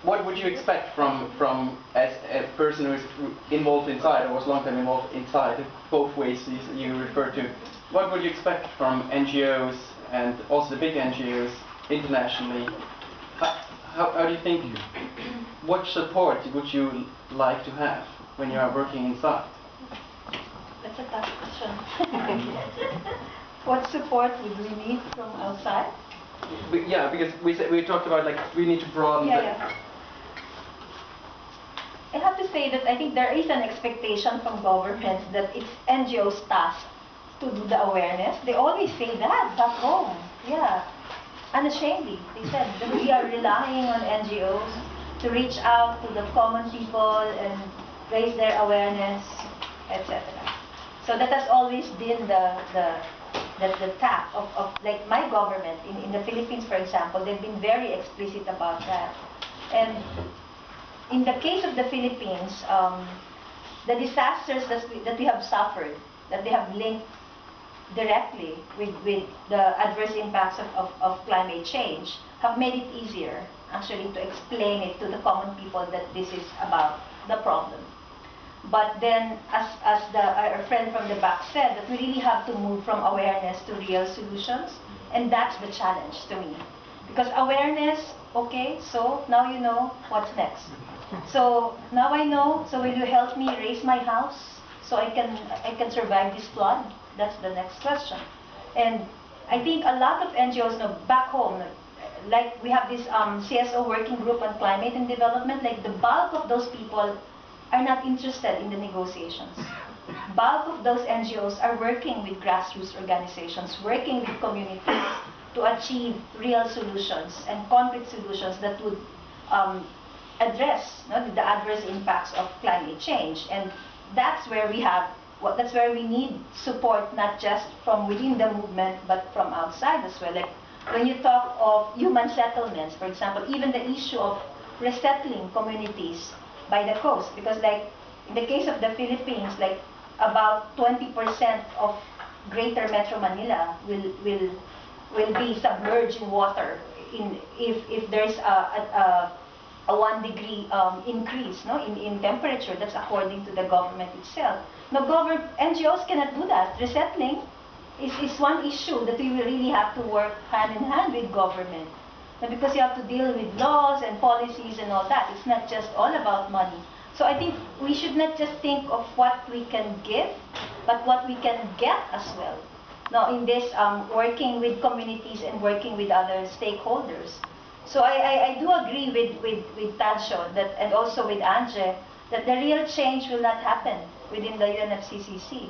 what would you expect from as a person who is involved inside, or was long time involved inside, both ways you refer to? What would you expect from NGOs and also the big NGOs internationally? How do you think? What support would you like to have when you are working inside? That's a tough question. What support would we need from outside? Yeah, because we talked about like we need to broaden. Yeah. I have to say that I think there is an expectation from governments that it's NGOs' task to do the awareness. They always say that back home. Yeah, unashamedly. They said that we are relying on NGOs to reach out to the common people and raise their awareness, etc. So that has always been the task of like my government in the Philippines, for example. They've been very explicit about that. And in the case of the Philippines, the disasters that we have suffered, that they have linked directly with the adverse impacts of climate change, have made it easier actually to explain it to the common people that this is about the problem. But then, as our friend from the back said, that we really have to move from awareness to real solutions, and that's the challenge to me. Because awareness, okay, so now you know what's next. So now I know, so will you help me raise my house so I can survive this flood? That's the next question. And I think a lot of NGOs back home, like we have this CSO working group on climate and development, like the bulk of those people are not interested in the negotiations. Bulk of those NGOs are working with grassroots organizations, working with communities to achieve real solutions and concrete solutions that would address the adverse impacts of climate change. And that's where that's where we need support, not just from within the movement, but from outside as well. Like when you talk of human settlements, for example, even the issue of resettling communities by the coast, because like in the case of the Philippines, like about 20% of Greater Metro Manila will be submerged in water if there's a 1 degree increase in temperature. That's according to the government itself. Now, NGOs cannot do that. Resettling is one issue that we will really have to work hand in hand with government. Because you have to deal with laws and policies and all that. It's not just all about money. So I think we should not just think of what we can give, but what we can get as well. Now, in this working with communities and working with other stakeholders. So I do agree with Tadsho and also with Anje that the real change will not happen within the UNFCCC.